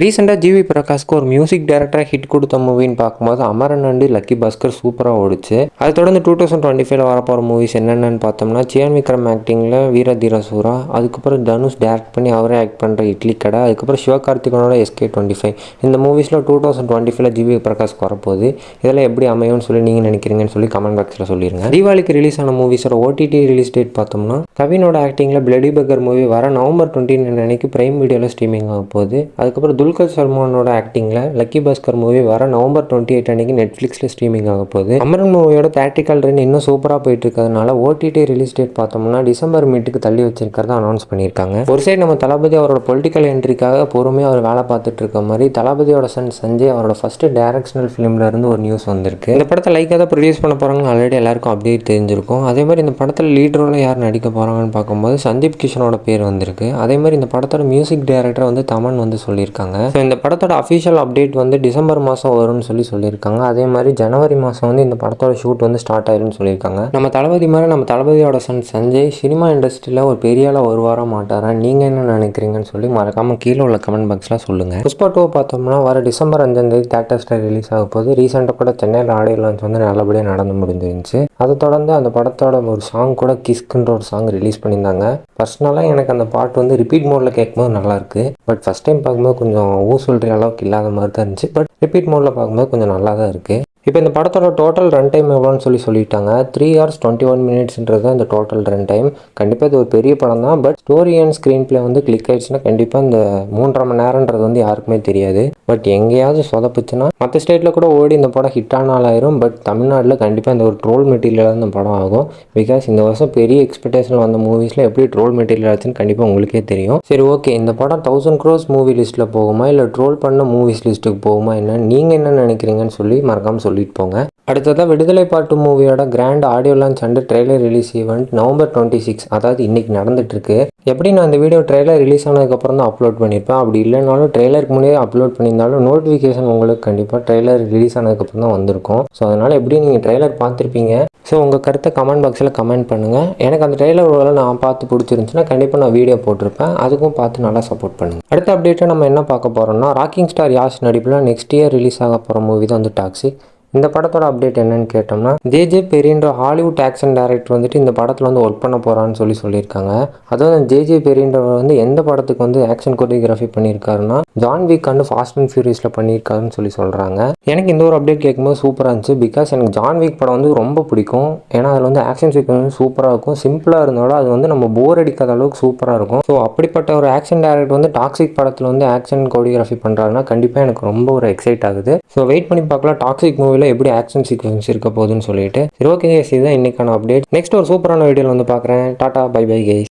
ரீசெண்டாக ஜிவி பிரகாஷ்க்கு ஒரு மியூசிக் டைரக்டராக ஹிட் கொடுத்த மூவின்னு பார்க்கும்போது அமரன் அண்ட் லக்கி பாஸ்கர் சூப்பராக ஓடிச்சு. அதை தொடர்ந்து 2025 வரப்போகிற மூவிஸ் என்னென்னு பார்த்தோம்னா சியான் விக்ரம் ஆக்டிங்கில் வீர தீர சூரா, அதுக்கப்புறம் தனுஷ் டேரக்ட் பண்ணி அவரே ஆக்ட் பண்ணுற இட்லி கடை, அதுக்கப்புறம் சிவகார்த்திகனோட SK25. இந்த மூவிஸில் 2025 ஜிவி பிரகாஷ்க்கு வரப்போகுது. இதெல்லாம் எப்படி அமையும்னு சொல்லி நீங்கள் நினைக்கிறீங்கன்னு சொல்லி கமெண்ட் பாக்ஸில் சொல்லிடுங்க. தீபாவளிக்கு ரிலீஸ் ஆன மூவிஸோட OTT ரிலீஸ் டேட் பார்த்தோம்னா கவினோட ஆக்டிங்கில் பிளடி பர்கர் மூவி வர நவம்பர் 29 அன்னைக்கு பிரைம் வீடியோவில் ஸ்ட்ரீமிங் ஆக போகுது. அதுக்கப்புறம் துல்கர் சல்மானோட ஆக்டிங்கில் லக்கி பாஸ்கர் மூவி வர நவம்பர் 28 அன்னைக்கு நெட்ஃப்ளிக்ஸில் ஸ்ட்ரீமிங் ஆக போகுது. அமரன் மூவியோட தேட்டிக்கல் ரன் இன்னும் சூப்பராக போயிட்டு இருக்கிறதுனால OTT ரிலீஸ் டேட் பார்த்தோம்னா டிசம்பர் மீட்டுக்கு தள்ளி வச்சிருக்கிறத அனௌன்ஸ் பண்ணியிருக்காங்க. ஒரு சைடு நம்ம தளபதி அவரோட பொலிட்டிக்கல் என்ட்ரிக்காக பொறுமையாக அவர் வேலை பார்த்துட்டு இருக்க மாதிரி தளபதியோட சன் சஞ்சய் அவரோட ஃபர்ஸ்ட் டைரக்ஷனல் ஃபிலிம்ல இருந்து ஒரு நியூஸ் வந்திருக்கு. இந்த படத்தை லைக்காக தான் ப்ரொடியூஸ் பண்ண போகிறாங்கன்னு ஆல்ரெடி எல்லாருக்கும் அப்டேட் தெரிஞ்சிருக்கும். அதே மாதிரி இந்த படத்தில் லீட் ரோலில் யார் நடிக்க போகிறாங்கன்னு பார்க்கும்போது சந்தீப் கிஷனோட பேர் வந்திருக்கு. அதே மாதிரி இந்த படத்தோட மியூசிக் டைரக்டர் வந்து தமன் வந்து சொல்லியிருக்காங்க. ஸோ இந்த படத்தோட அஃபிஷியல் அப்டேட் வந்து டிசம்பர் மாதம் வரும்னு சொல்லியிருக்காங்க. அதே மாதிரி ஜனவரி மாதம் வந்து இந்த படத்தோட ஷூட் வந்து ஸ்டார்ட் ஆயிரும்னு சொல்லியிருக்காங்க. நம்ம தளபதி மாதிரி நம்ம தளபதியோட சன் சஞ்சய் சினிமா இண்டஸ்ட்ரியில் ஒரு பெரிய ஆளாக வருவாரா மாட்டாரா, நீங்கள் என்ன நினைக்கிறீங்கன்னு சொல்லி மறக்காமல் கீழே உள்ள கமெண்ட் பாக்ஸில் சொல்லுங்கள். புஷ்பா 2 பார்த்தோம்னா வர டிசம்பர் 5 தேட்டர்ஸில் ரிலீஸ் ஆக போது. ரீசெண்டாக கூட சென்னையில் ஆடியோ லான்ச் வந்து நல்லபடியாக நடந்து முடிஞ்சிருந்துச்சு. அதை தொடர்ந்து அந்த படத்தோட ஒரு சாங் கூட கிஸ்க்குன்ற ஒரு சாங் ரிலீஸ் பண்ணியிருந்தாங்க. பர்சனலாக எனக்கு அந்த பாட்டு வந்து ரிப்பீட் மோடில் கேட்கும்போது நல்லாயிருக்கு. பட் ஃபஸ்ட் டைம் பார்க்கும்போது கொஞ்சம் சொல்கிற அளவுக்கு இல்லாத மாதிரி தான் இருந்துச்சு. பட் ரிப்பீட் மோடில் பார்க்கும்போது கொஞ்சம் நல்லா தான் இருக்குது. இப்போ இந்த படத்தோட டோட்டல் ரன் டைம் எவ்வளோன்னு சொல்லிட்டாங்க. 3 hours 21 minutesன்றது அந்த டோட்டல் ரன் டைம். கண்டிப்பாக இது ஒரு பெரிய படம் தான். But story and screen play வந்து கிளிக் ஆயிடுச்சுன்னா கண்டிப்பாக இந்த 3.5 மணி நேரம்ன்றது வந்து யாருக்குமே தெரியாது. பட் எங்கேயாவது சொதப்புச்சுன்னா மற்ற ஸ்டேட்டில் கூட ஓடி இந்த படம் ஹிட் ஆனாலும் பட் தமிழ்நாட்டில் கண்டிப்பாக இந்த ஒரு ட்ரோல் மெட்டீரியலாக இந்த படம் ஆகும். பிகாஸ் இந்த வருஷம் பெரிய எக்ஸ்பெக்டேஷன் வந்த மூவிஸில் எப்படி ட்ரோல் மெட்டீரியல் ஆச்சுன்னு கண்டிப்பாக உங்களுக்கே தெரியும். சரி, ஓகே, இந்த படம் 1000 crores மூவி லிஸ்ட்டில் போகுமா இல்லை ட்ரோல் பண்ண மூவிஸ் லிஸ்ட்டுக்கு போகுமா, என்ன நீங்கள் என்ன நினைக்கிறீங்கன்னு சொல்லி மறக்காமல் சொல்லிட்டு போங்க. அடுத்ததாக விடுதலை பார்ட் 2 மூவியோட grand audio launch and trailer release event November 26, அதாவது இன்னைக்கு நடந்துட்டுருக்கு. எப்படி நான் இந்த வீடியோ ட்ரெய்லர் ரிலீஸ் ஆனதுக்கப்புறம் தான் அப்லோட் பண்ணியிருப்பேன். அப்படி இல்லைனாலும் ட்ரெய்லருக்கு முன்னாடியே அப்லோட் பண்ணியிருந்தாலும் நோட்டிஃபிகேஷன் உங்களுக்கு கண்டிப்பாக ட்ரெய்லர் ரிலீஸ் ஆனதுக்கப்புறம் தான் வந்திருக்கும். ஸோ அதனால் எப்படி நீங்கள் ட்ரெய்லர் பார்த்துருப்பீங்க. ஸோ உங்கள் கருத்தை கமெண்ட் பாக்ஸில் கமெண்ட் பண்ணுங்கள். எனக்கு அந்த ட்ரெய்லர் நான் பார்த்து பிடிச்சிருந்துச்சுன்னா கண்டிப்பாக நான் வீடியோ போட்டிருப்பேன். அதுக்கும் பார்த்து நல்லா சப்போர்ட் பண்ணுங்கள். அடுத்த அப்டேட்டை நம்ம என்ன பார்க்க போகிறோம்னா ராக்கிங் ஸ்டார் யாஷ் நடிப்பில் நெக்ஸ்ட் இயர் ரிலீஸ் ஆக போகிற மூவி தான் வந்து டாக்ஸிக். இந்த படத்தோட அப்டேட் என்னன்னு கேட்டோம்னா ஜே பெரியன்ற ஹாலிவுட் ஆக்ஷன் டைரக்டர் வந்துட்டு இந்த படத்தில் வந்து ஒர்க் பண்ண போகிறான்னு சொல்லியிருக்காங்க. அதாவது ஜே பெரியன்றவர் வந்து எந்த படத்துக்கு வந்து ஆக்ஷன் கொரியோகிராஃபி பண்ணியிருக்காருன்னா John Wick and Fast and ஃபியூரியஸில் பண்ணியிருக்காருன்னு சொல்கிறாங்க. எனக்கு இந்த ஒரு அப்டேட் கேட்கும்போது சூப்பராக இருந்துச்சு. பிகாஸ் எனக்கு ஜான் விக் படம் வந்து ரொம்ப பிடிக்கும். ஏன்னா அதில் வந்து ஆக்ஷன் சீக்வன்ஸ் சூப்பராக இருக்கும். சிம்பிளாக இருந்தாலும் அது வந்து நம்ம போர் அடிக்காத அளவுக்கு சூப்பராக இருக்கும். ஸோ அப்படிப்பட்ட ஒரு ஆக்ஷன் டைரக்டர் வந்து டாக்ஸிக் படத்தில் வந்து ஆக்ஷன் கொரியோகிராஃபி பண்ணுறாருன்னா கண்டிப்பாக எனக்கு ரொம்ப ஒரு எக்ஸைட் ஆகுது. ஸோ வெயிட் பண்ணி பார்க்கலாம் டாக்ஸிக் மூவியில் எப்படி ஆக்ஷன் சீக்வன்ஸ் இருக்க போகுதுன்னு சொல்லிட்டு. சரி, ஓகே, இதுதான் இன்னைக்கான அப்டேட். நெக்ஸ்ட் ஒரு சூப்பரான வீடியோவில் வந்து பார்க்குறேன். Tata, bye bye guys.